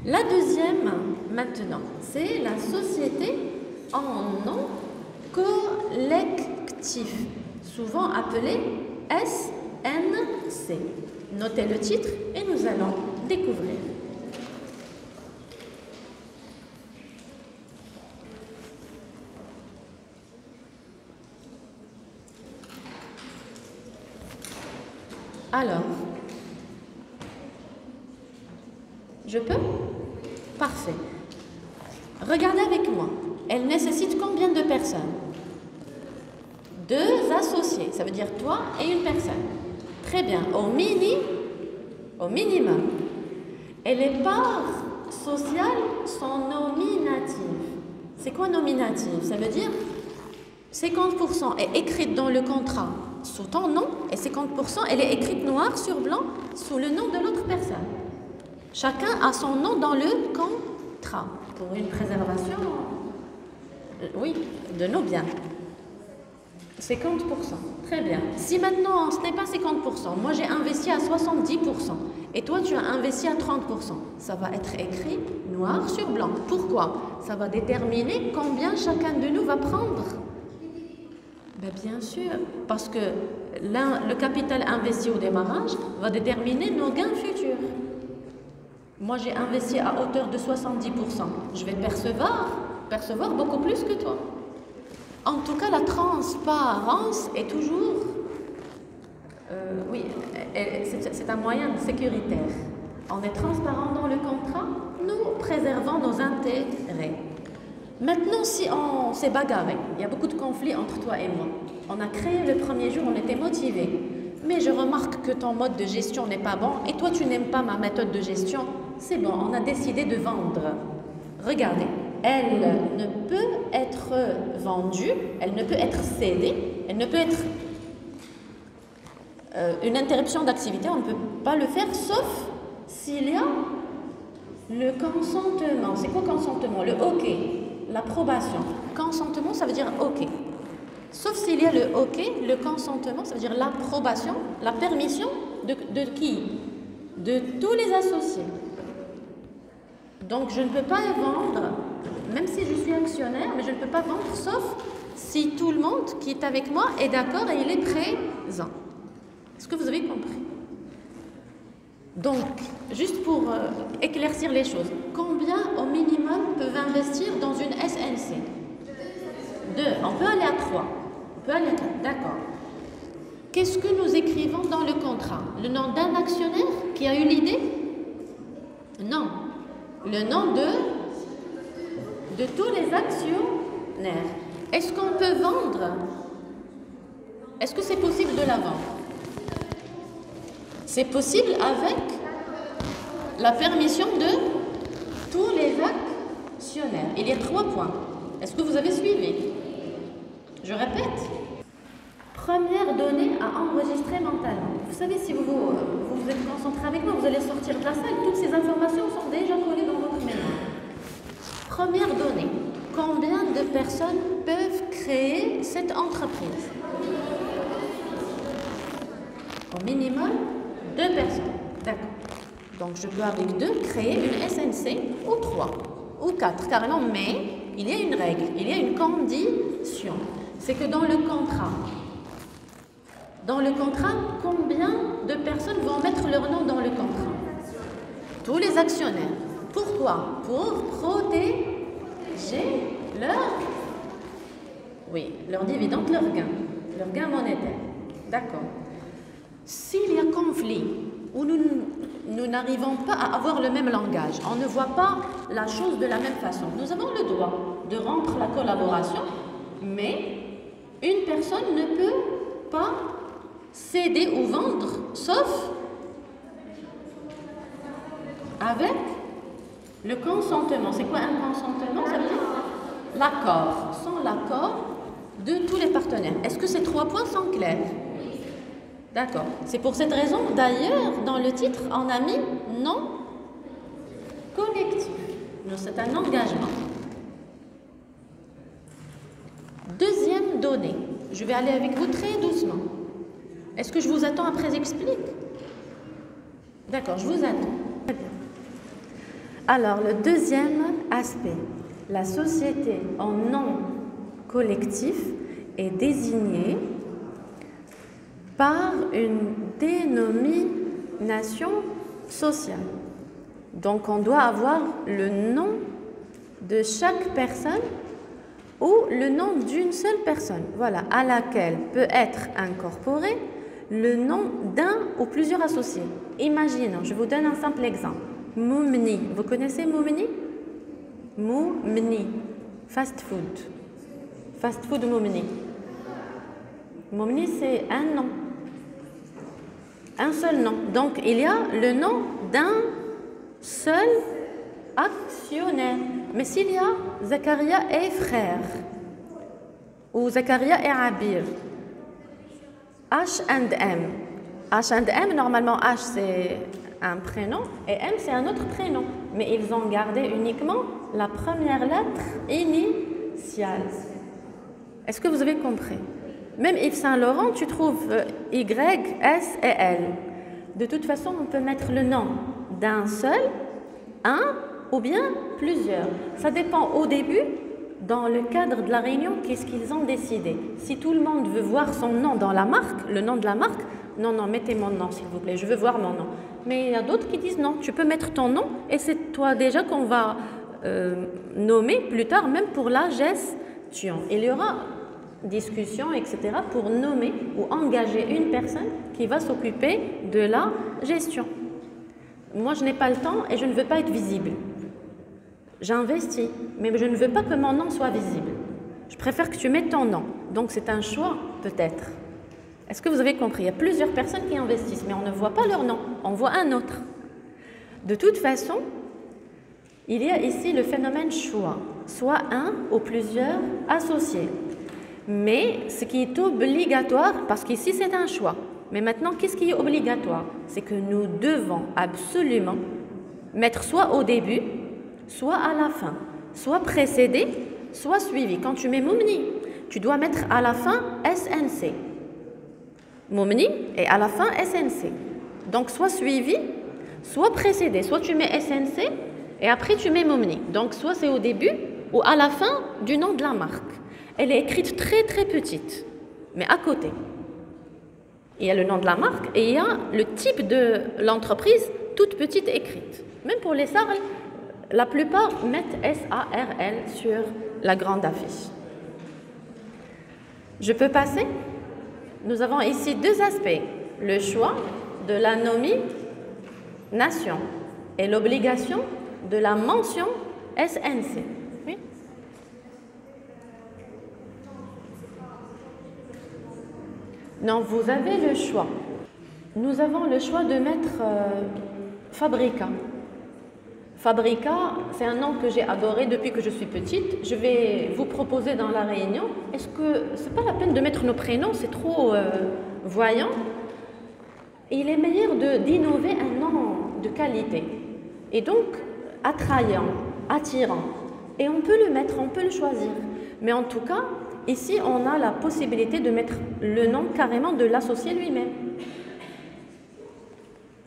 Speaker 2: La deuxième, maintenant, c'est la société en nom collectif, souvent appelée SNC. Notez le titre et nous allons découvrir. Alors, je peux? Parfait. Regardez avec moi. Elle nécessite combien de personnes? 2 associés, ça veut dire toi et une personne. Très bien, au minimum. Et les parts sociales sont nominatives. C'est quoi nominative? Ça veut dire 50% est écrite dans le contrat sous ton nom et 50% elle est écrite noir sur blanc sous le nom de l'autre personne. Chacun a son nom dans le contrat pour une préservation, oui, de nos biens. 50%, très bien. Si maintenant ce n'est pas 50%, moi j'ai investi à 70% et toi tu as investi à 30%, ça va être écrit noir sur blanc. Pourquoi? Ça va déterminer combien chacun de nous va prendre. Ben bien sûr, parce que le capital investi au démarrage va déterminer nos gains futurs. Moi, j'ai investi à hauteur de 70%. Je vais percevoir beaucoup plus que toi. En tout cas, la transparence est toujours... oui, c'est un moyen sécuritaire. On est transparent dans le contrat, nous préservons nos intérêts. Maintenant, si on s'est bagarré, il y a beaucoup de conflits entre toi et moi. On a créé le premier jour, on était motivés. Mais je remarque que ton mode de gestion n'est pas bon et toi, tu n'aimes pas ma méthode de gestion. C'est bon, on a décidé de vendre. Regardez, elle ne peut être vendue, elle ne peut être cédée, elle ne peut être une interruption d'activité, on ne peut pas le faire sauf s'il y a le consentement. C'est quoi consentement? Le OK. L'approbation. Consentement, ça veut dire OK. Sauf s'il y a le OK, le consentement, ça veut dire l'approbation, la permission de qui? De tous les associés. Donc, je ne peux pas vendre, même si je suis actionnaire, mais je ne peux pas vendre sauf si tout le monde qui est avec moi est d'accord et il est présent. Est-ce que vous avez compris? Donc, juste pour éclaircir les choses, combien au minimum peuvent investir dans une SNC? 2. On peut aller à 3. On peut aller à 4. D'accord. Qu'est-ce que nous écrivons dans le contrat? Le nom d'un actionnaire qui a eu l'idée? Non. Le nom de tous les actionnaires. Est-ce qu'on peut vendre? Est-ce que c'est possible de la vendre? C'est possible avec la permission de tous les actionnaires. Il y a 3 points. Est-ce que vous avez suivi? Je répète. Première donnée à enregistrer mentalement. Vous savez, si vous êtes concentré avec moi, vous allez sortir de la salle. Toutes ces informations sont déjà collées dans votre mémoire. Première donnée. Combien de personnes peuvent créer cette entreprise? Au minimum 2 personnes. D'accord. Donc, je peux avec 2 créer une SNC ou 3 ou 4 carrément, mais il y a une règle, il y a une condition. C'est que dans le contrat, Dans le contrat, combien de personnes vont mettre leur nom dans le contrat? Tous les actionnaires. Pourquoi? Pour protéger leur dividende, leur gain monétaire. D'accord. S'il y a conflit, où nous n'arrivons pas à avoir le même langage, on ne voit pas la chose de la même façon, nous avons le droit de rompre la collaboration, mais une personne ne peut pas céder ou vendre, sauf avec le consentement. C'est quoi un consentement? Ça veut dire l'accord, sans l'accord de tous les partenaires. Est-ce que ces 3 points sont clairs? D'accord. C'est pour cette raison, d'ailleurs, dans le titre, on a mis non collectif. C'est un engagement. Deuxième donnée. Je vais aller avec vous très doucement. Est-ce que je vous attends après j'explique? D'accord, je vous attends. Très bien. Alors, le deuxième aspect. La société en nom collectif est désignée par une dénomination sociale. Donc, on doit avoir le nom de chaque personne ou le nom d'une seule personne, voilà, à laquelle peut être incorporé le nom d'un ou plusieurs associés. Imaginons, je vous donne un simple exemple. Moumni, vous connaissez Moumni? Moumni, fast food. Fast food Moumni. Moumni, c'est un nom. Un seul nom. Donc, il y a le nom d'un seul actionnaire. Mais s'il y a Zakaria et frère, ou Zakaria et Abir, H&M. H&M, normalement, H, c'est un prénom et M, c'est un autre prénom. Mais ils ont gardé uniquement la première lettre initiale. Est-ce que vous avez compris? Même Yves Saint-Laurent, tu trouves Y, S et L. De toute façon, on peut mettre le nom d'un seul, un ou bien plusieurs. Ça dépend au début, dans le cadre de la réunion, qu'est-ce qu'ils ont décidé. Si tout le monde veut voir son nom dans la marque, le nom de la marque, non, mettez mon nom s'il vous plaît, je veux voir mon nom. Mais il y a d'autres qui disent non, tu peux mettre ton nom et c'est toi déjà qu'on va nommer plus tard, même pour la gestion. Il y aura discussion, etc., pour nommer ou engager une personne qui va s'occuper de la gestion. Moi, je n'ai pas le temps et je ne veux pas être visible. J'investis, mais je ne veux pas que mon nom soit visible. Je préfère que tu mettes ton nom. Donc, c'est un choix, peut-être. Est-ce que vous avez compris? Il y a plusieurs personnes qui investissent, mais on ne voit pas leur nom, on voit un autre. De toute façon, il y a ici le phénomène choix, soit un ou plusieurs associés. Mais ce qui est obligatoire, parce qu'ici c'est un choix, mais maintenant qu'est-ce qui est obligatoire? C'est que nous devons absolument mettre soit au début, soit à la fin, soit précédé, soit suivi. Quand tu mets Moumni, tu dois mettre à la fin SNC. Moumni et à la fin SNC. Donc soit suivi, soit précédé. Soit tu mets SNC et après tu mets Moumni. Donc soit c'est au début ou à la fin du nom de la marque. Elle est écrite très très petite, mais à côté. Il y a le nom de la marque et il y a le type de l'entreprise toute petite écrite. Même pour les SARL, la plupart mettent SARL sur la grande affiche. Je peux passer? Nous avons ici deux aspects. Le choix de la nomination et l'obligation de la mention SNC. Oui? Non, vous avez le choix. Nous avons le choix de mettre Fabrica. Fabrica, c'est un nom que j'ai adoré depuis que je suis petite. Je vais vous proposer dans la réunion, est-ce que c'est pas la peine de mettre nos prénoms, c'est trop voyant. Il est meilleur d'innover un nom de qualité et donc attrayant, attirant. Et on peut le mettre, on peut le choisir. Mais en tout cas, ici, on a la possibilité de mettre le nom carrément de l'associé lui-même.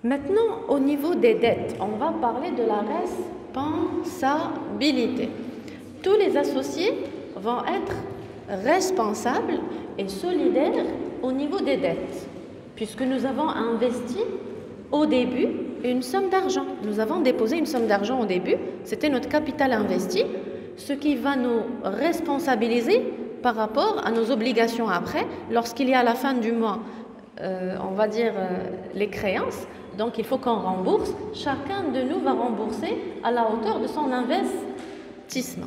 Speaker 2: Maintenant, au niveau des dettes, on va parler de la responsabilité. Tous les associés vont être responsables et solidaire au niveau des dettes, puisque nous avons investi au début une somme d'argent. Nous avons déposé une somme d'argent au début, c'était notre capital investi, ce qui va nous responsabiliser par rapport à nos obligations après, lorsqu'il y a à la fin du mois, on va dire, les créances. Donc il faut qu'on rembourse. Chacun de nous va rembourser à la hauteur de son investissement.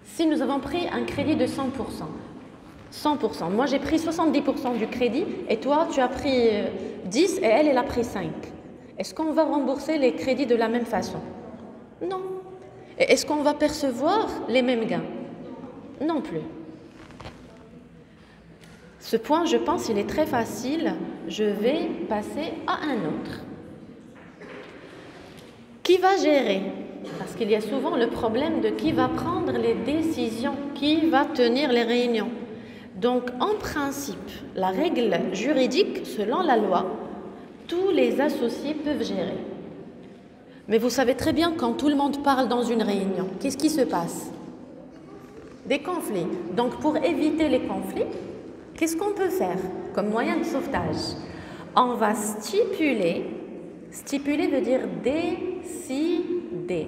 Speaker 2: Si nous avons pris un crédit de 100%, moi j'ai pris 70% du crédit et toi tu as pris 10 et elle a pris 5. Est-ce qu'on va rembourser les crédits de la même façon? Non. Et est-ce qu'on va percevoir les mêmes gains? Non plus. Ce point, je pense, il est très facile. Je vais passer à un autre. Qui va gérer? Parce qu'il y a souvent le problème de qui va prendre les décisions, qui va tenir les réunions. Donc, en principe, la règle juridique, selon la loi, tous les associés peuvent gérer. Mais vous savez très bien, quand tout le monde parle dans une réunion, qu'est-ce qui se passe? Des conflits. Donc, pour éviter les conflits, qu'est-ce qu'on peut faire comme moyen de sauvetage? On va stipuler veut dire décider.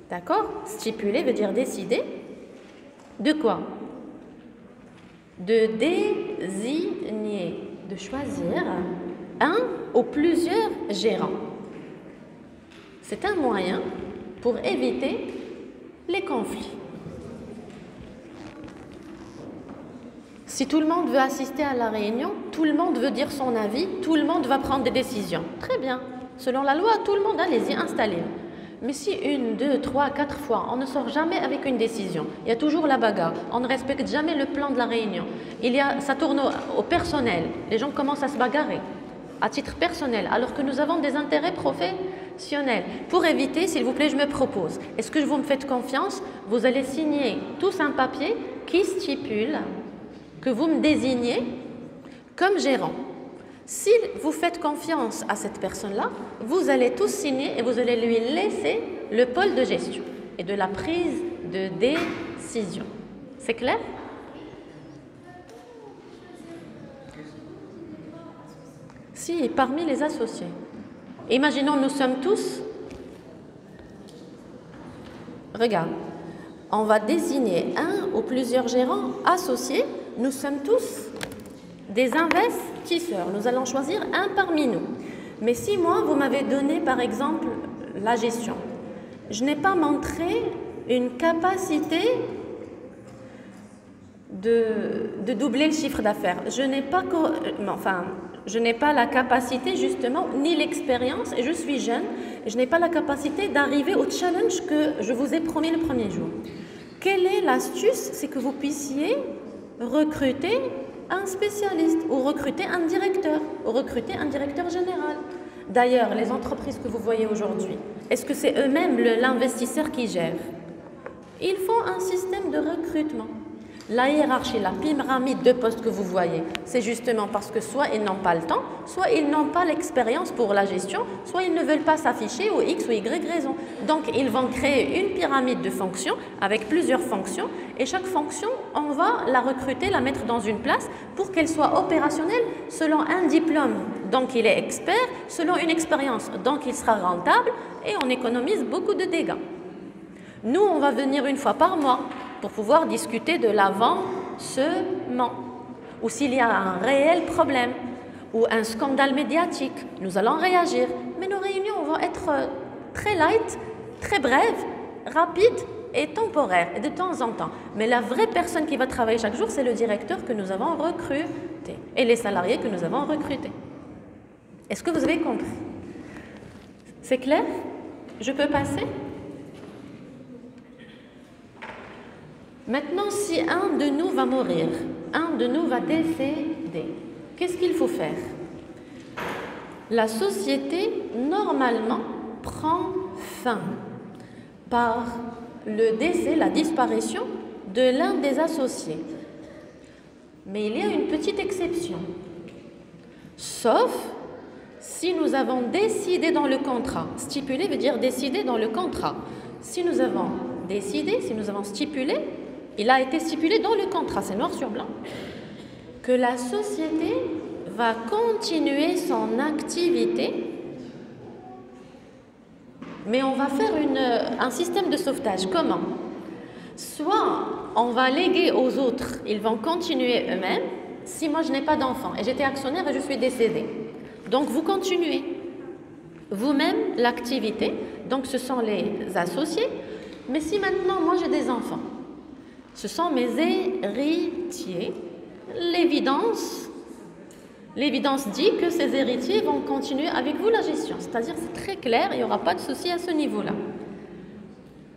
Speaker 2: D'accord? Stipuler veut dire décider. De quoi? De désigner, de choisir un ou plusieurs gérants. C'est un moyen pour éviter les conflits. Si tout le monde veut assister à la réunion, tout le monde veut dire son avis, tout le monde va prendre des décisions. Très bien. Selon la loi, tout le monde, allez-y, installez-le. Mais si 1, 2, 3, 4 fois, on ne sort jamais avec une décision, il y a toujours la bagarre, on ne respecte jamais le plan de la réunion, ça tourne au personnel, les gens commencent à se bagarrer, à titre personnel, alors que nous avons des intérêts professionnels. Pour éviter, s'il vous plaît, je me propose, est-ce que vous me faites confiance? Vous allez signer tous un papier qui stipule que vous me désignez comme gérant. Si vous faites confiance à cette personne-là, vous allez tous signer et vous allez lui laisser le pôle de gestion et de la prise de décision. C'est clair? Si, parmi les associés. Imaginons, nous sommes tous... Regarde, on va désigner un ou plusieurs gérants associés. Nous sommes tous des investisseurs. Nous allons choisir un parmi nous. Mais si moi, vous m'avez donné, par exemple, la gestion, je n'ai pas montré une capacité de doubler le chiffre d'affaires. Je n'ai pas la capacité, justement, ni l'expérience, et je suis jeune, et je n'ai pas la capacité d'arriver au challenge que je vous ai promis le premier jour. Quelle est l'astuce? C'est que vous puissiez recruter un spécialiste ou recruter un directeur général. D'ailleurs, les entreprises que vous voyez aujourd'hui, est-ce que c'est eux-mêmes l'investisseur qui gère? Ils font un système de recrutement. La hiérarchie, la pyramide de postes que vous voyez, c'est justement parce que soit ils n'ont pas le temps, soit ils n'ont pas l'expérience pour la gestion, soit ils ne veulent pas s'afficher ou X ou Y raison. Donc, ils vont créer une pyramide de fonctions avec plusieurs fonctions et chaque fonction, on va la recruter, la mettre dans une place pour qu'elle soit opérationnelle selon un diplôme. Donc, il est expert, selon une expérience. Donc, il sera rentable et on économise beaucoup de dégâts. Nous, on va venir une fois par mois pour pouvoir discuter de l'avancement ou s'il y a un réel problème ou un scandale médiatique, nous allons réagir. Mais nos réunions vont être très light, très brèves, rapides et temporaires, et de temps en temps. Mais la vraie personne qui va travailler chaque jour, c'est le directeur que nous avons recruté et les salariés que nous avons recrutés. Est-ce que vous avez compris? C'est clair? Je peux passer? Maintenant, si un de nous va mourir, un de nous va décéder, qu'est-ce qu'il faut faire? La société, normalement, prend fin par le décès, la disparition de l'un des associés. Mais il y a une petite exception. Sauf si nous avons décidé dans le contrat. Stipuler veut dire décider dans le contrat. Si nous avons décidé, si nous avons stipulé il a été stipulé dans le contrat, c'est noir sur blanc, que la société va continuer son activité, mais on va faire un système de sauvetage. Comment? Soit on va léguer aux autres, ils vont continuer eux-mêmes. Si moi je n'ai pas d'enfant et j'étais actionnaire et je suis décédée, donc vous continuez vous-même l'activité, donc ce sont les associés. Mais si maintenant moi j'ai des enfants, ce sont mes héritiers. L'évidence dit que ces héritiers vont continuer avec vous la gestion. C'est-à-dire c'est très clair, il n'y aura pas de souci à ce niveau-là.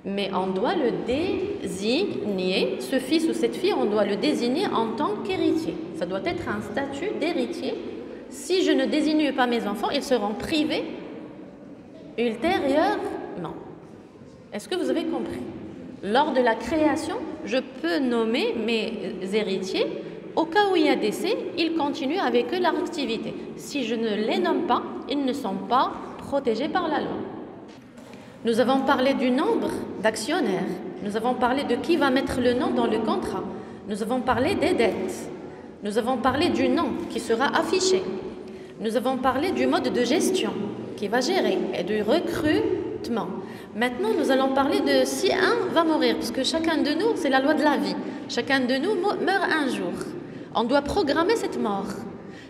Speaker 2: Mais on doit le désigner, ce fils ou cette fille, on doit le désigner en tant qu'héritier. Ça doit être un statut d'héritier. Si je ne désigne pas mes enfants, ils seront privés ultérieurement. Est-ce que vous avez compris? Lors de la création, je peux nommer mes héritiers. Au cas où il y a décès, ils continuent avec eux leur activité. Si je ne les nomme pas, ils ne sont pas protégés par la loi. Nous avons parlé du nombre d'actionnaires. Nous avons parlé de qui va mettre le nom dans le contrat. Nous avons parlé des dettes. Nous avons parlé du nom qui sera affiché. Nous avons parlé du mode de gestion qui va gérer et du recrutement. Maintenant, nous allons parler de si un va mourir, parce que chacun de nous, c'est la loi de la vie. Chacun de nous meurt un jour. On doit programmer cette mort.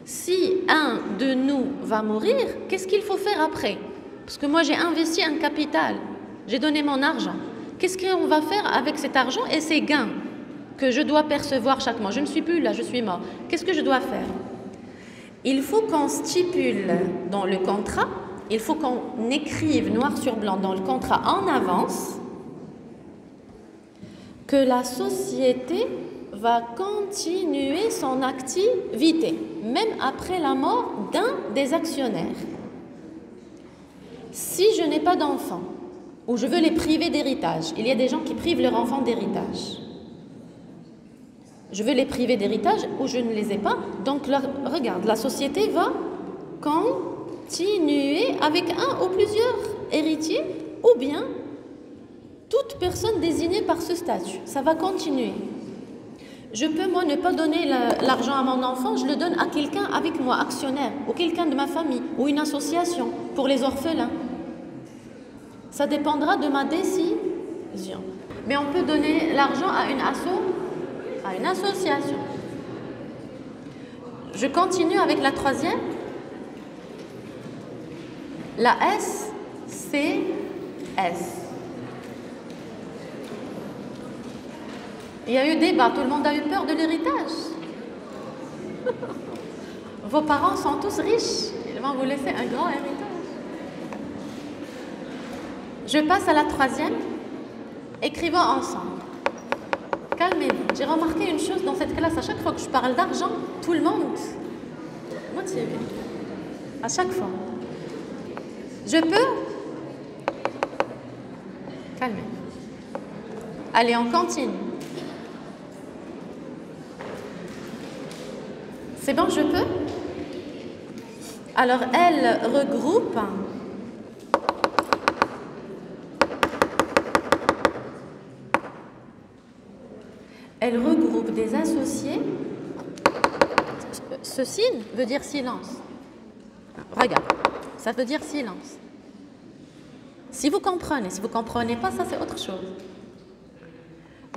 Speaker 2: Si un de nous va mourir, qu'est-ce qu'il faut faire après? Parce que moi, j'ai investi un capital. J'ai donné mon argent. Qu'est-ce qu'on va faire avec cet argent et ces gains que je dois percevoir chaque mois? Je ne suis plus là, je suis mort. Qu'est-ce que je dois faire? Il faut qu'on stipule dans le contrat, il faut qu'on écrive noir sur blanc dans le contrat en avance que la société va continuer son activité, même après la mort d'un des actionnaires. Si je n'ai pas d'enfants, ou je veux les priver d'héritage, il y a des gens qui privent leurs enfants d'héritage. Je veux les priver d'héritage ou je ne les ai pas, donc regarde, la société va continuer avec un ou plusieurs héritiers, ou bien toute personne désignée par ce statut. Ça va continuer. Je peux, moi, ne pas donner l'argent à mon enfant, je le donne à quelqu'un avec moi, actionnaire, ou quelqu'un de ma famille, ou une association pour les orphelins. Ça dépendra de ma décision. Mais on peut donner l'argent à une association. Je continue avec la troisième. La SCS. Il y a eu débat, tout le monde a eu peur de l'héritage. Vos parents sont tous riches, ils vont vous laisser un grand héritage. Je passe à la troisième. Écrivons ensemble. Calmez-vous. J'ai remarqué une chose dans cette classe, à chaque fois que je parle d'argent, tout le monde motivé. À chaque fois. Je peux? Calmez. Allez, on continue. C'est bon, je peux? Alors, elle regroupe des associés. Ce signe veut dire silence. Regarde, ça veut dire silence. Si vous comprenez pas, ça c'est autre chose.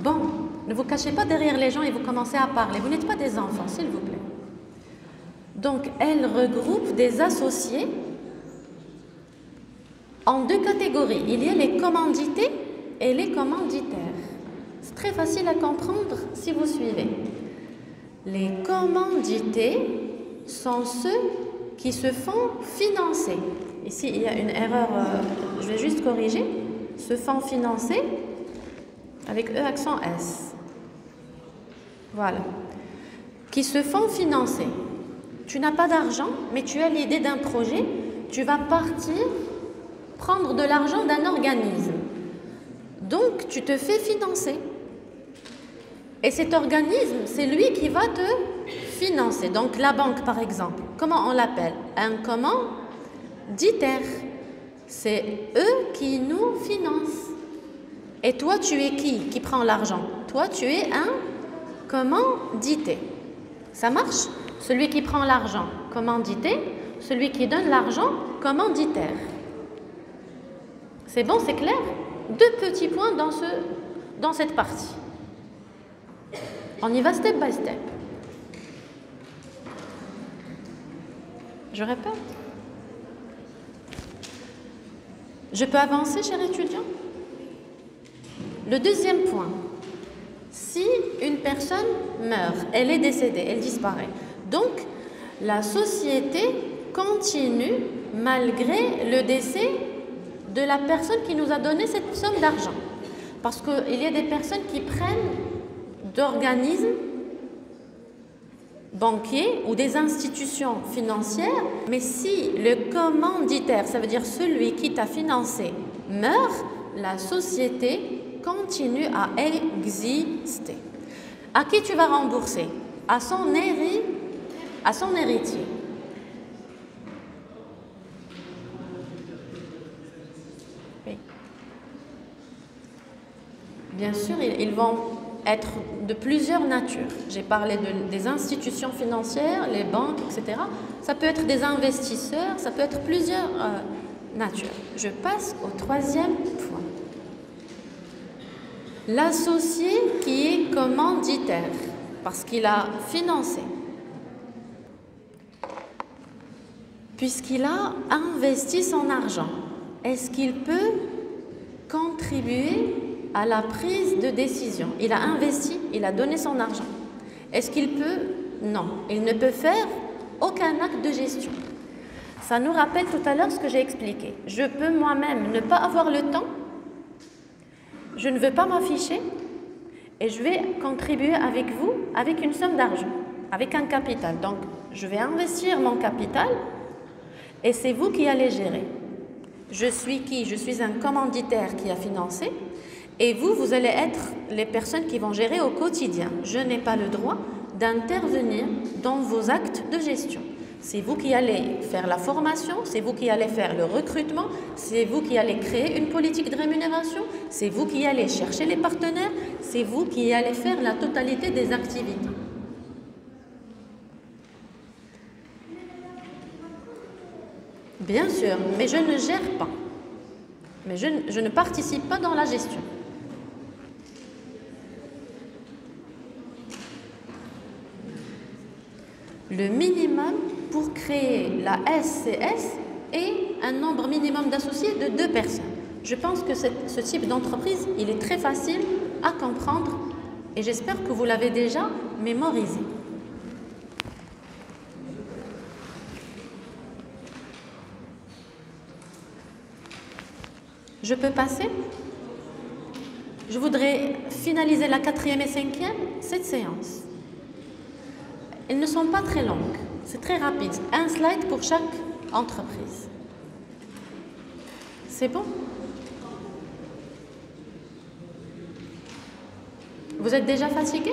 Speaker 2: Bon, ne vous cachez pas derrière les gens et vous commencez à parler. Vous n'êtes pas des enfants, s'il vous plaît. Donc, elle regroupe des associés en deux catégories. Il y a les commandités et les commanditaires. C'est très facile à comprendre si vous suivez. Les commandités sont ceux qui se font financer. Ici, il y a une erreur, je vais juste corriger. Se font financer avec E accent S. Voilà. Qui se font financer. Tu n'as pas d'argent, mais tu as l'idée d'un projet. Tu vas partir prendre de l'argent d'un organisme. Donc, tu te fais financer. Et cet organisme, c'est lui qui va te financer. Donc, la banque, par exemple, comment on l'appelle? Un commanditaire. C'est eux qui nous financent. Et toi, tu es qui prend l'argent? Toi, tu es un commandité. Ça marche? Celui qui prend l'argent, commandité. Celui qui donne l'argent, commanditaire. C'est bon, c'est clair? Deux petits points dans cette partie. On y va step by step. Je répète. Je peux avancer, cher étudiant? Le deuxième point. Si une personne meurt, elle est décédée, elle disparaît. Donc, la société continue malgré le décès de la personne qui nous a donné cette somme d'argent. Parce qu'il y a des personnes qui prennent d'organismes banquiers ou des institutions financières, mais si le commanditaire, ça veut dire celui qui t'a financé, meurt, la société continue à exister. À qui tu vas rembourser? À son héritier. Oui. Bien sûr, ils vont être de plusieurs natures. J'ai parlé des institutions financières, les banques, etc. Ça peut être des investisseurs, ça peut être plusieurs natures. Je passe au troisième point. L'associé qui est commanditaire, parce qu'il a financé, puisqu'il a investi son argent, est-ce qu'il peut contribuer à la prise de décision? Il a investi, il a donné son argent. Est-ce qu'il peut? Non, il ne peut faire aucun acte de gestion. Ça nous rappelle tout à l'heure ce que j'ai expliqué. Je peux moi-même ne pas avoir le temps, je ne veux pas m'afficher et je vais contribuer avec vous avec une somme d'argent, avec un capital. Donc, je vais investir mon capital et c'est vous qui allez gérer. Je suis qui? Je suis un commanditaire qui a financé et vous allez être les personnes qui vont gérer au quotidien. Je n'ai pas le droit d'intervenir dans vos actes de gestion. C'est vous qui allez faire la formation, c'est vous qui allez faire le recrutement, c'est vous qui allez créer une politique de rémunération, c'est vous qui allez chercher les partenaires, c'est vous qui allez faire la totalité des activités. Bien sûr, mais je ne gère pas. Mais je ne participe pas dans la gestion. Le minimum pour créer la SCS est un nombre minimum d'associés de 2 personnes. Je pense que ce type d'entreprise, il est très facile à comprendre et j'espère que vous l'avez déjà mémorisé. Je peux passer? Je voudrais finaliser la 4e et 5e, cette séance. Elles ne sont pas très longues, c'est très rapide. Un slide pour chaque entreprise. C'est bon? Vous êtes déjà fatigué?